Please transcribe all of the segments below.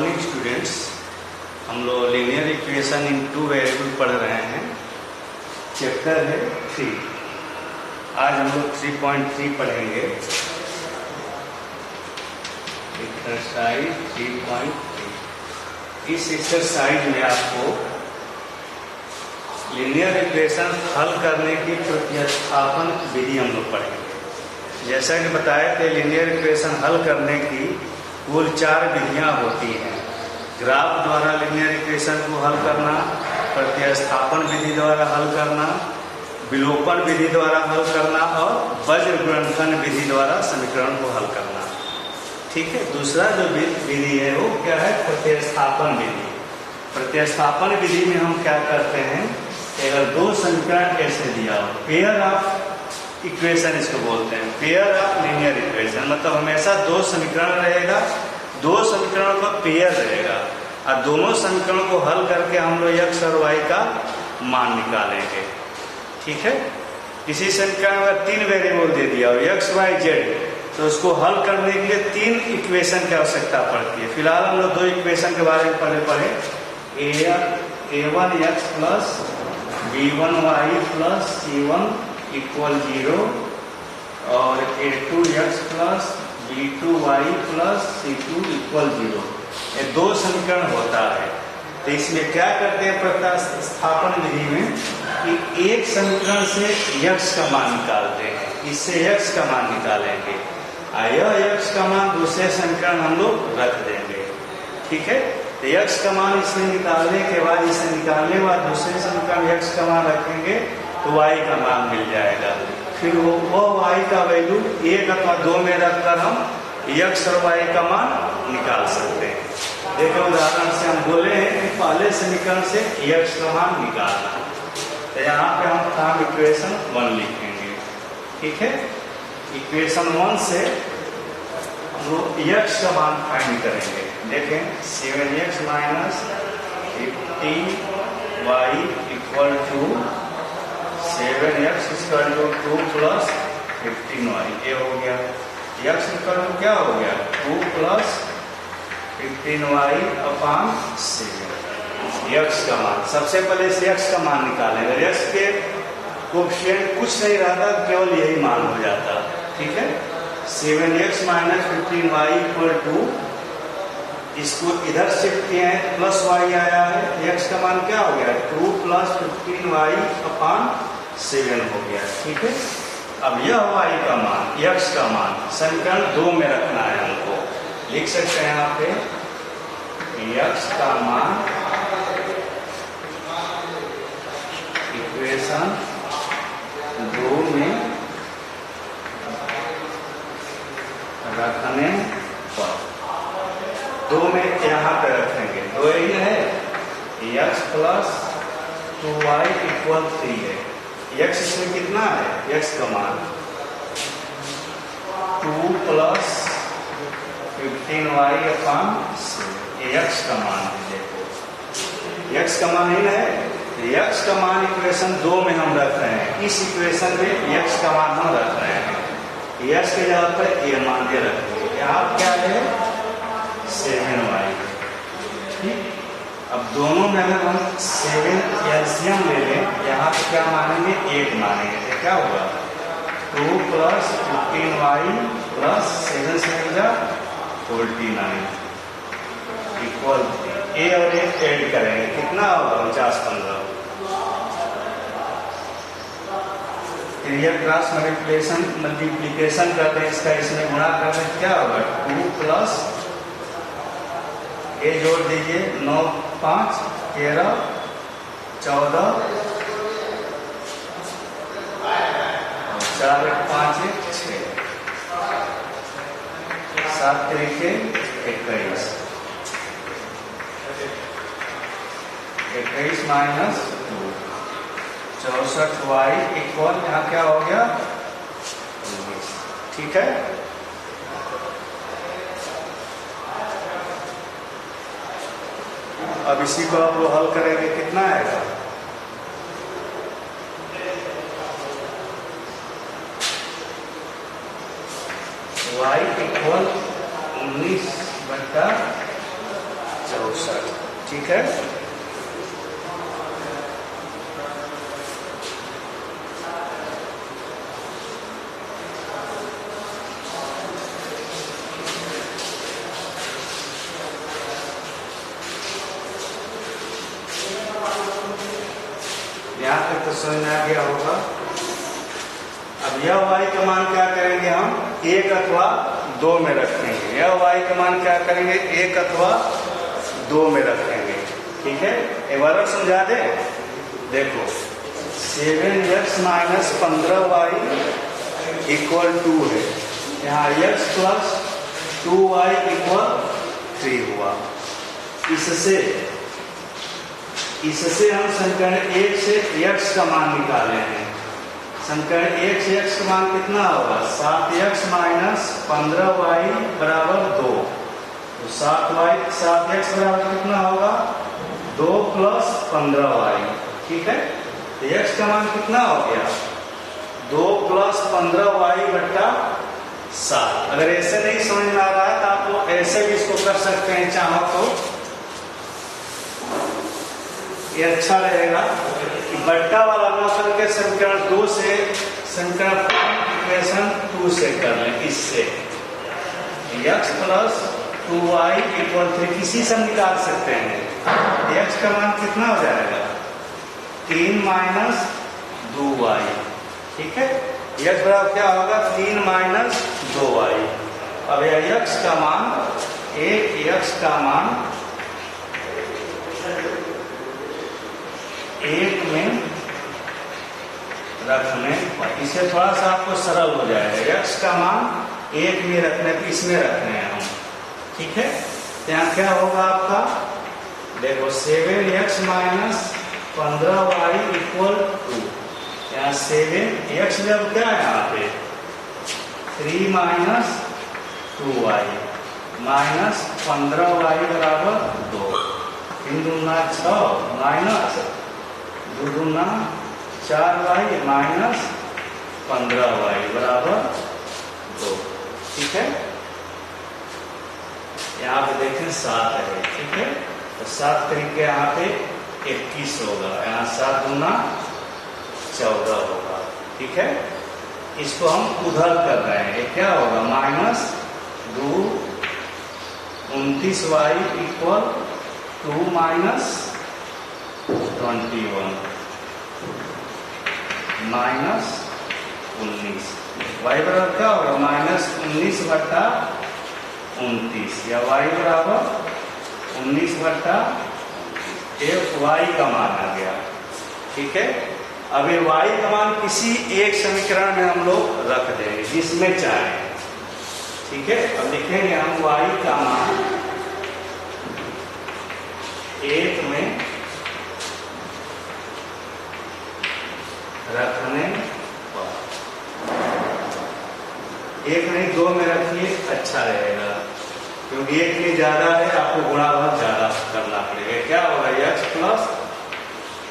Morning students. हम लोग linear equation in two variable पढ़ रहे हैं। चैप्टर है 3। आज हम लोग 3.3 पढ़ेंगे। एक्सरसाइज 3.3। इस एक्सरसाइज में आपको लीनियर इक्वेशन हल करने की प्रतिस्थापन विधि हम लोग पढ़ेंगे। जैसा कि बताए थे, लीनियर इक्वेशन हल करने की कुल 4 विधियां होती हैं। ग्राफ द्वारा लीनियर इक्वेशन को हल करना, प्रतिस्थापन विधि द्वारा हल करना, विलोपन विधि द्वारा हल करना और वज्र गुणनखंड विधि द्वारा समीकरण को हल करना। ठीक है। दूसरा जो विधि है वो क्या है? प्रतिस्थापन विधि। प्रतिस्थापन विधि में हम क्या करते हैं, अगर दो समीकरण ऐसे दिया हो, पेयर ऑफ इक्वेशन इसको बोलते हैं, पेयर ऑफ लीनियर इक्वेशन। मतलब हमेशा दो समीकरण रहेगा, दो समीकरणों का पेयर रहेगा और दोनों समीकरणों को हल करके हम लोग x और y का मान निकालेंगे। ठीक है। किसी समीकरण में 3 वेरिएबल दे दिया हो, x, y, z, तो उसको हल करने के लिए 3 इक्वेशन की आवश्यकता पड़ती है। फिलहाल हम लोग 2 इक्वेशन के बारे में पढ़े a1x plus b1y plus c1 equal 0 और a2x plus b2y plus c2 equal 0। ये 2 समीकरण होता है। तो इसमें क्या करते हैं प्रतिस्थापन विधि में कि एक समीकरण से x का मान निकालते हैं, इससे x का मान निकालेंगे और यह x का मान दूसरे समीकरण हम लोग रख देंगे। ठीक है। तो x का मान इसमें निकालने के बाद, इसे निकालने के बाद दूसरे समीकरण x का मान रखेंगे तो y का मान मिल जाएगा। फिर वो y का वैल्यू 1 अथवा 2 में रखकर हम x और y का मान निकाल सकते हैं। देखो उदाहरण से हम बोले हैं कि पहले समीकरण से x का मान निकालना, तो यहाँ पे हम फॉर्म इक्वेशन 1 लिखेंगे। ठीक है। इक्वेशन 1 से हम x का मान फाइंड करेंगे। देखें 7x minus 15y equal to 7x equal to 2 plus 15y। ये हो गया। x इक्वल टू क्या हो गया? 2 प्लस 15y अपान 7। x का मान, सबसे पहले इसे x का मान निकालेंगे। x के कोएफिशिएंट कुछ नहीं रहता, केवल यही मान हो जाता। ठीक है। 7x minus 15y equal to, इसको इधर शिफ्ट किए हैं, प्लस y आया है, x का मान क्या हो गया? 2 प्लस 15y अपान 7 हो गया। ठीक है। अब यह y का मान, x का मान समीकरण 2 में रखना है हमको। लिख सकते हैं यहाँ पे x का मान इक्वेशन 2 में रखने पर, 2 में यहाँ पे रखेंगे। 2 ही है, x प्लस 2y इक्वल 3 है। x इसमें कितना है? x का मान 2 प्लस 15y अपान 7। x का मान है। देखो x का मान ही है, x का मान इक्वेशन 2 में हम रख रहे हैं। इस इक्वेशन में x का मान हम रख रहे हैं। x के जगह पर ये मान दे रखेंगे। यहाँ क्या है? 7y। ठीक। अब दोनों में अगर हम 7 एलसीएम ले लें, यहाँ पे क्या मानेंगे? 1 मानेंगे। तो क्या होगा? 2 प्लस 15y प्लस 7 से मिल जा 49 इक्वल a और a ऐड करेंगे, कितना होगा? 50 15। फिर यह क्रॉस मल्टीप्लीकेशन करते हैं, इसका इसमें गुणा करते हैं, क्या होगा? 2 प्लस a जोड़ दीजिए, 9 5 13 14 4 5 6 7 तरीके 21 माइनस 2 64y इक्वल, यहाँ क्या हो गया? 19। ठीक है। अब इसी को आप हल करेंगे, कितना आएगा? y इक्वल 19 बटा 64। ठीक है, यहाँ तक तो समझ में आ गया होगा। अब यह y का मान क्या करेंगे हम 1 अथवा 2 में रखेंगे। यह y का मान क्या करेंगे 1 अथवा 2 में रखेंगे। ठीक है, एक बार और समझा दे। देखो 7x माइनस 15y इक्वल 2 है, यहाँ x प्लस 2y इक्वल 3 हुआ। इससे हम समीकरण 1 से x का मान निकाले हैं। समीकरण 1 से x का मान कितना होगा 7x माइनस 15y बराबर 2। तो 7x बराबर कितना होगा 2 प्लस 15y। ठीक है, तो x का मान कितना हो गया 2 प्लस 15y बट्टा 7। अगर ऐसे नहीं समझ में आ रहा है तो आप लोग ऐसे भी इसको कर सकते हैं, चाहो तो ये अच्छा रहेगा कि बट्टा वाला ना करके समीकरण 2 से समीकरण इक्वेशन 2 से कर लें। इससे x प्लस 2y इक्वल 3 किसी से निकाल सकते हैं। x का मान कितना हो जाएगा 3 माइनस 2y। ठीक है, x बराबर क्या होगा 3 माइनस 2y। अब यह x का मान x का मान 1 में रखने पर इसे थोड़ा सा आपको सरल हो जाएगा। x का मान 1 में रखने पर इसमें रखने हैं हम। ठीक है, यहाँ क्या होगा आपका देखो 7x माइनस 15y इक्वल 2। यहाँ 7x जब क्या है यहाँ पे 3 माइनस 2y माइनस 15y बराबर 2। 3 दूना 6 माइनस 2 दूना 4y माइनस 15y बराबर 2। ठीक है, यहाँ पे देखें 7 है। ठीक है, तो 7 तरीके यहाँ पे 21 होगा, यहाँ 7 दूना 14 होगा। ठीक है, इसको हम उधर कर रहे हैं। ये क्या होगा minus 2 29y equal 2 minus 21 minus 19। y बराबर क्या होगा माइनस 19 बट्टा 29 या y बराबर 19 बट्टा y का मान आ गया। ठीक है, अब ये y का मान किसी एक समीकरण में हम लोग रख देंगे जिसमें चाहे। ठीक है, अब लिखेंगे हम y का मान 1 में रखने पर 1 नहीं 2 में रखिए अच्छा रहेगा, क्योंकि 1 में ज्यादा है आपको गुणा बहुत ज्यादा करना पड़ेगा। क्या होगा x प्लस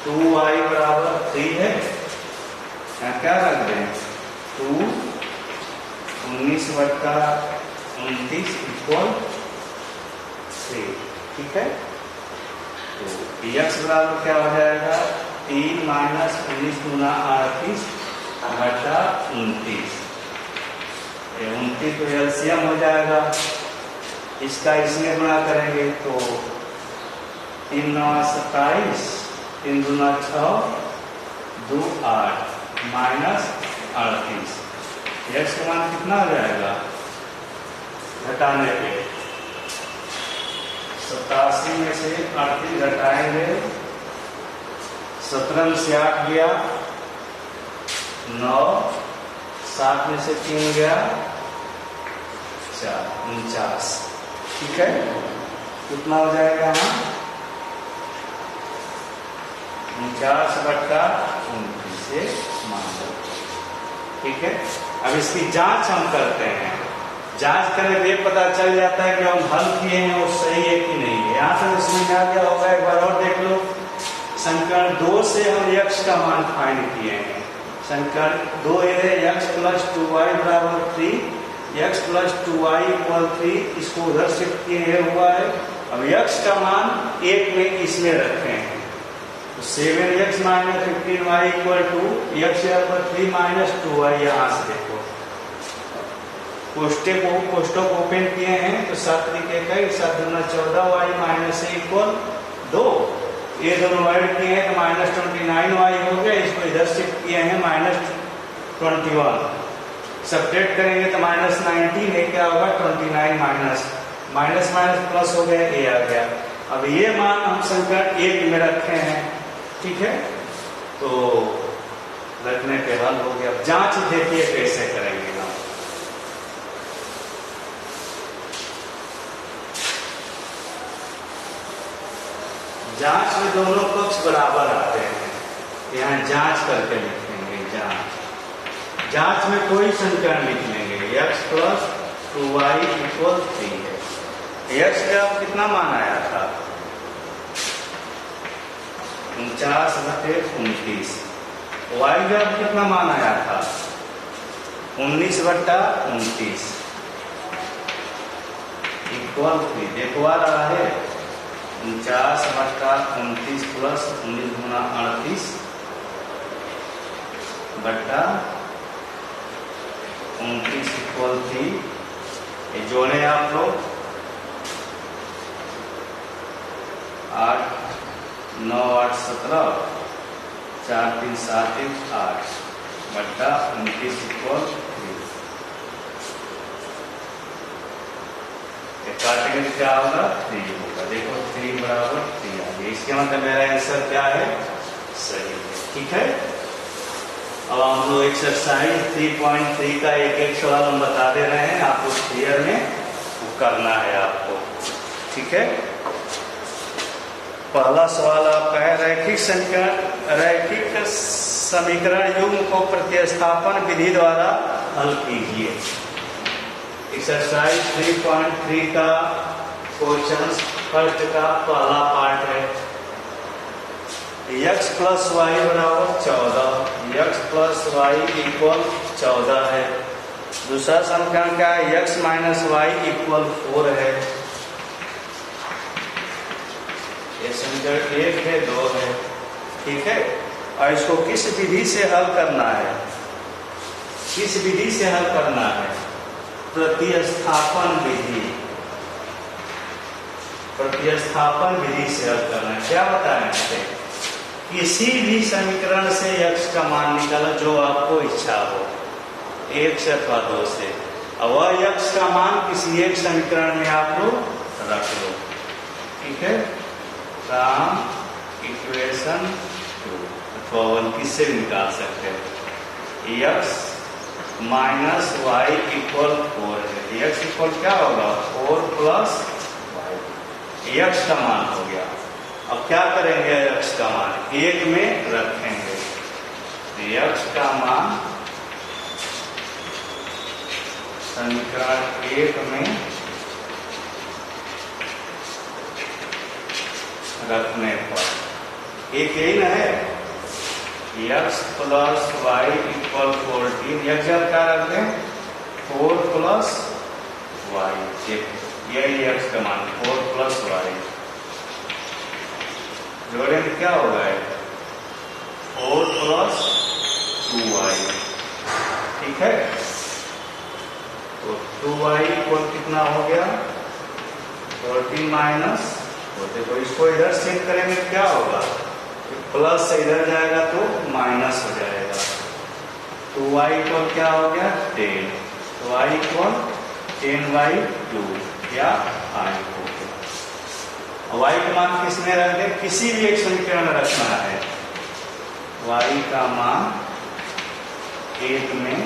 2y बराबर 3 है। यहाँ क्या रख दें 2 19 बट्टा 29 इक्वल 3। ठीक है, तो x बराबर क्या हो जाएगा 3 माइनस 19 गुना 38 बटा 29। 29 तो एलसीएम हो जाएगा, इसका इसमें गुणा करेंगे तो 3 9 27 3 दूना 6 2 8 माइनस 38। x का मान कितना हो जाएगा घटाने पे 87 में से 38 घटाएंगे 17 में से 8 गया 9 7 में से 3 गया 4 49। ठीक है, कितना हो जाएगा यहाँ 49 बट्टा 29 से मान लो। ठीक है, अब इसकी जांच हम करते हैं। जांच करें तो ये पता चल जाता है कि हम हल किए हैं वो सही है कि नहीं है। यहाँ से इसमें आ गया होगा, एक बार और देख लो। समीकरण 2 से हम x का मान फाइंड किए हैं। समीकरण 2 है x प्लस 2y बराबर 3 x प्लस 2y इक्वल 3, इसको उधर शिफ्ट किए हुआ है। अब x का मान 1 में इसमें रखे हैं, तो 7x minus 15y equal to x पर 3 माइनस 2y। यहाँ से देखो कोष्टक ओपन किए हैं, तो 7 तरीके का 7 दूना 14y माइनस इक्वल 2। ये दोनों ऐड किए हैं तो माइनस 29y हो गया, इसको इधर शिफ्ट किए हैं माइनस 21। सब्ट्रैक्ट करेंगे तो माइनस 19 है, क्या होगा 29 माइनस माइनस माइनस प्लस हो गया, ये आ गया। अब ये मान हम समीकरण 1 में रखे हैं, ठीक है, तो रखने पे हल हो गया। अब जांच देखिए कैसे करेंगे हम। जांच में दोनों पक्ष बराबर आते हैं, यहाँ जांच करके लिखेंगे। जांच में कोई समीकरण लिख लेंगे, x प्लस 2y इक्वल 3 है। x का कितना मान आया था 49/29। y का कितना मान आया था 19/29 इक्वल 3। देखो आ रहा है 49/29 प्लस 19 गुना 38 बट्टा 29 इक्वल 3। ये जोड़े आप लोग 8 9 8 17 4 3 7 1 8 बट्टा 29 इक्वल 3। काटेंगे तो क्या होगा 3 होगा। देखो 3 बराबर 3 आ गया, इसके मतलब मेरा आंसर क्या है, सही है, ठीक है। अब हम लोग एक्सरसाइज 3.3 का एक सवाल हम बता दे रहे हैं, आपको क्लियर में वो करना है आपको, ठीक है। पहला सवाल आपका है रैखिक समीकरण युग्म को प्रतिस्थापन विधि द्वारा हल कीजिए। एक्सरसाइज 3.3 का क्वेश्चन फर्स्ट का पहला पार्ट है। x प्लस वाई बराबर 14, x प्लस वाई इक्वल 14 है। दूसरा समीकरण क्या है, x माइनस वाई इक्वल 4 है। ये समीकरण 1 है 2 है, ठीक है। और इसको किस विधि से हल करना है, किस विधि से हल करना है, प्रतिस्थापन विधि, प्रतिस्थापन विधि से हल करना है। क्या बताएं इससे, किसी भी समीकरण से x का मान निकालो जो आपको इच्छा हो, 1 से अथवा 2 से, और वह x का मान किसी एक समीकरण में आप लोग रख लो, ठीक है। फ्रॉम इक्वेशन 2 अथवा 1 किससे भी निकाल सकते हैं। x माइनस वाई इक्वल 4 है, x इक्वल क्या होगा 4 प्लस वाई, x का मान हो गया। अब क्या करेंगे, x का मान 1 में रखेंगे, x का मान समीकरण 1 में रखने पर एक यही ना है, x plus Y equal 14, x क्या रखते हैं 4 प्लस वाई, यही x का मान 4 प्लस वाई, जोड़े में क्या होगा 4 प्लस 2y, ठीक है। तो 2y इक्वल कितना हो गया 14 माइनस, तो इसको इधर शिफ्ट करेंगे क्या होगा, प्लस से इधर जाएगा तो माइनस हो जाएगा। तो y इक्वल क्या हो गया 10, तो y इक्वल 10/2 या i हो गया। y का मान किसमें रख दे, किसी भी एक समीकरण में रखना है, y का मान 1 में,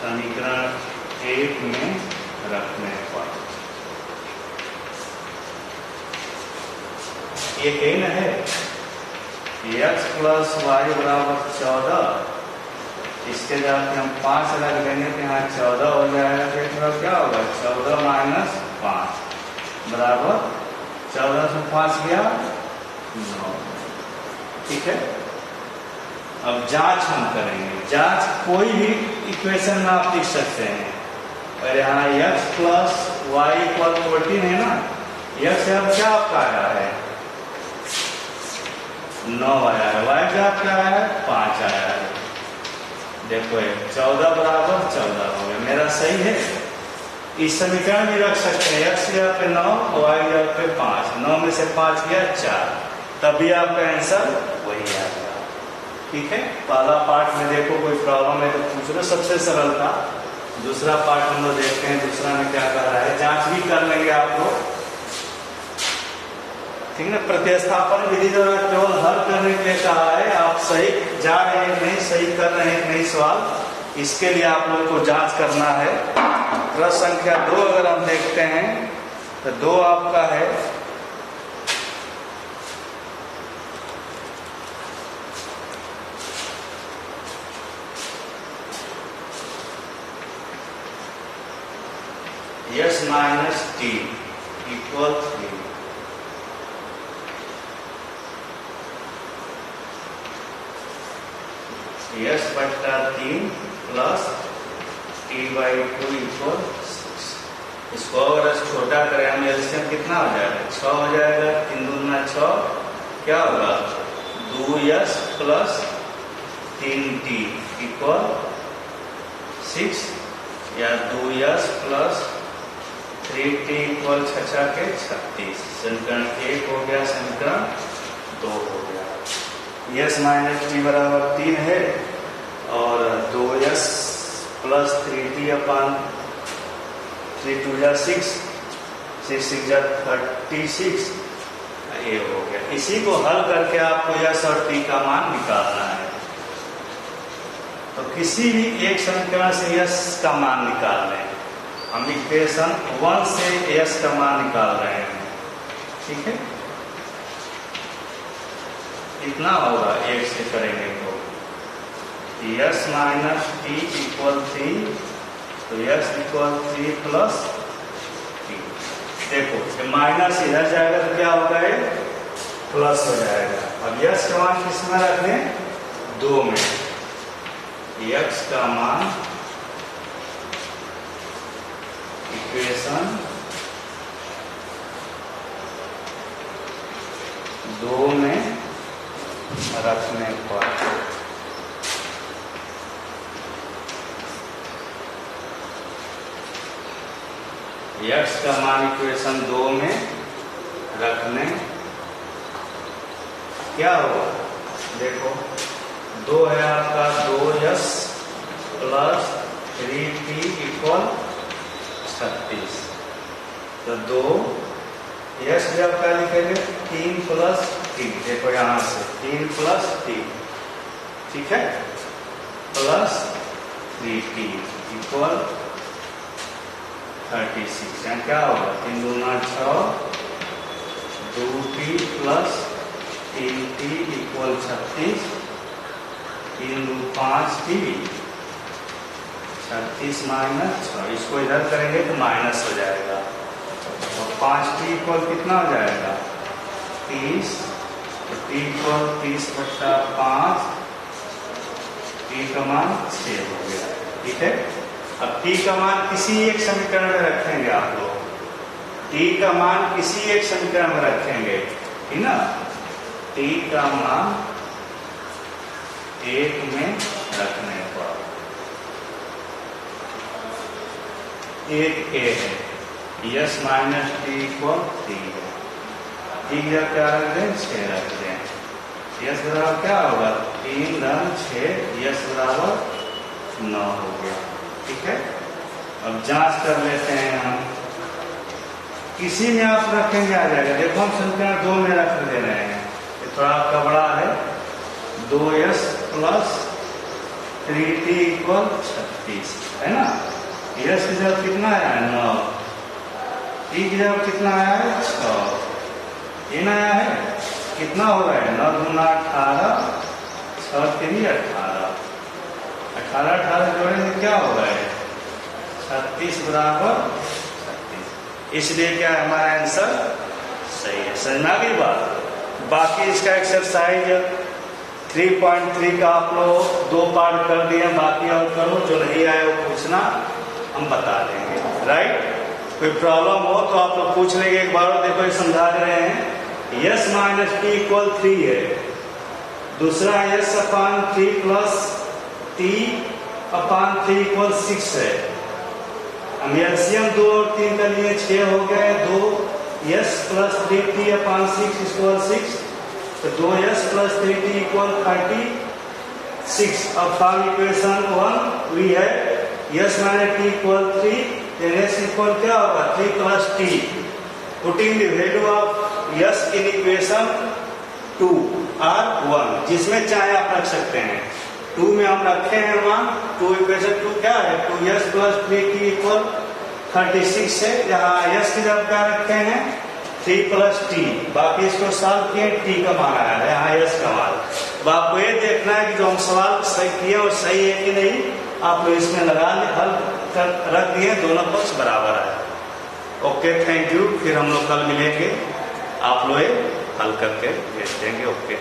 समीकरण 1 में रखने पर एक ही न है, x प्लस वाई बराबर 14, इसके जाके हम 5 रख देंगे तो यहाँ 14 हो जाएगा, तो क्या होगा 14 माइनस 5 बराबर 14 से 5 गया 9, ठीक है। अब जांच हम करेंगे। जांच कोई भी इक्वेशन में आप लिख सकते हैं। और यहाँ x प्लस वाई इक्वल 14 है ना, x अब क्या आपका आया है 9 आया है, y का क्या आया है 5 आया है। देखो 14 बराबर 14 हो गया, मेरा सही है। इस समीकरण में रख सकते हैं x यहाँ पे 9 और y यहाँ पे 5, 9 में से 5 गया 4, तभी आपका आंसर वही आ गया। ठीक है, पहला पार्ट में देखो कोई प्रॉब्लम है तो पूछ लो, सबसे सरल था। दूसरा पार्ट हम लोग देखते हैं, दूसरा में क्या कर रहा है, जांच भी कर लेंगे आप लोग। ठीक है ना, प्रतिस्थापन विधि द्वारा केवल हल करने के लिए कहा है, आप सही जा रहे हैं नहीं, सही कर रहे हैं नहीं सवाल, इसके लिए आप लोगों को जांच करना है। प्रश्न संख्या 2 अगर हम देखते हैं तो 2 आपका है s minus T equal 3। s बटा 3 प्लस टी बाई 2 इक्वल 6। इसको अगर छोटा करें हम, एलसीएम कितना हो जाएगा 6 हो जाएगा, 3 दूना 6, क्या होगा 2s प्लस 3t इक्वल 6, या 2s प्लस 3t इक्वल 6 के 36। समीकरण 1 हो गया, समीकरण 2 हो गया। s माइनस टी बराबर 3 है और 2s प्लस 3t अपन 3 2 जा 6, 6 6 जा 36, ये हो गया। इसी को हल करके आपको s और t का मान निकालना है। तो किसी भी एक समीकरण से s का मान निकाल लें, हम इक्वेशन 1 से s का मान निकाल रहे हैं। ठीक है, कितना होगा 1 से करेंगे तो s माइनस टी इक्वल 3, तो s इक्वल 3 प्लस टी। देखो ये माइनस इधर जाएगा तो क्या होगा, ये प्लस हो जाएगा। अब s का मान किस में रखने 2 में, x का मान इक्वेशन 2 में रखने पर x का मान इक्वेशन 2 में रखने क्या होगा, देखो 2 है आपका 2s प्लस 3t इक्वल 36। तो 2s जब क्या लिखेंगे 3 प्लस t, देखो यहां से 3 प्लस t, ठीक है, प्लस 3t इक्वल 36। यहाँ क्या होगा 3 दूना 6, 2t प्लस 3t इक्वल 36, 3 दू 5t, 36 माइनस 6, इसको इधर करेंगे तो माइनस हो जाएगा। और 5t इक्वल कितना हो जाएगा 30, तो t इक्वल 30 बटा 5, t का मान 6 हो गया। ठीक है, अब t का मान किसी एक समीकरण में रखेंगे आप लोग, t का मान किसी एक समीकरण में रखेंगे, ठीक ना। t का मान 1 में रखने पर 1 a है, s माइनस टी इक्वल 3 है। ठीक है, क्या रख दें 6 रख दें, s बराबर क्या होगा 3 धन 6, s बराबर 9 हो गया। ठीक है, अब जांच कर लेते हैं हम, किसी में आप रखेंगे आ जाएगा। देखो हम समीकरण 2 में रख दे रहे हैं, ये थोड़ा आपका बड़ा है, 2s प्लस 3t इक्वल 36 है ना। s की जगह कितना आया है 9, t की जगह कितना आया है 6, इन आया है कितना हो रहा है 9 दूना 18, 6 3 18, 18 18 जोड़ेंगे क्या हो रहा है 36 बराबर 36। इसलिए क्या है हमारा आंसर सही है। समझ में आ गई बात। बाकी इसका एक्सरसाइज 3.3 का आप लोग 2 पार्ट कर दिए, बाकी और करो, जो नहीं आए वो पूछना, हम बता देंगे। राइट, कोई प्रॉब्लम हो तो आप लोग पूछ लेंगे एक बार। देखो ये समझा दे रहे हैं, यस माइनस टी इक्वल 3 है, दूसरा यस अपान 3 प्लस टी अपान 3 इक्वल 6 है। हम एलसीएम 2 और 3 का लिए 6 हो गए, 2 yes plus 3 T upon 6 equal 6, तो 2 यस प्लस 3 टी इक्वल 36। अब फॉर्म इक्वेशन 1 वी है yes minus T equal 3, S equal क्या होगा 3 plus T, putting the value of yes in equation 2 और 1, जिसमें चाहे आप रख सकते हैं। 2 में हम रखे हैं मान, 2 इक्वेशन 2 क्या है 2 यस प्लस 3 टी इक्वल 36 है, जहाँ यस की जगह क्या रखे हैं 3 प्लस टी, बाकी इसको सॉल्व किए टी का मान आया है, यहाँ यस का मान। अब आपको ये देखना है कि जो हम सवाल सही किए और सही है कि नहीं, आप लोग इसमें लगा हल कर रख दिए, दोनों पक्ष बराबर आए। Okay, thank you. फिर हम लोग कल मिलेंगे, आप लोग हल करके भेज देंगे। ओके।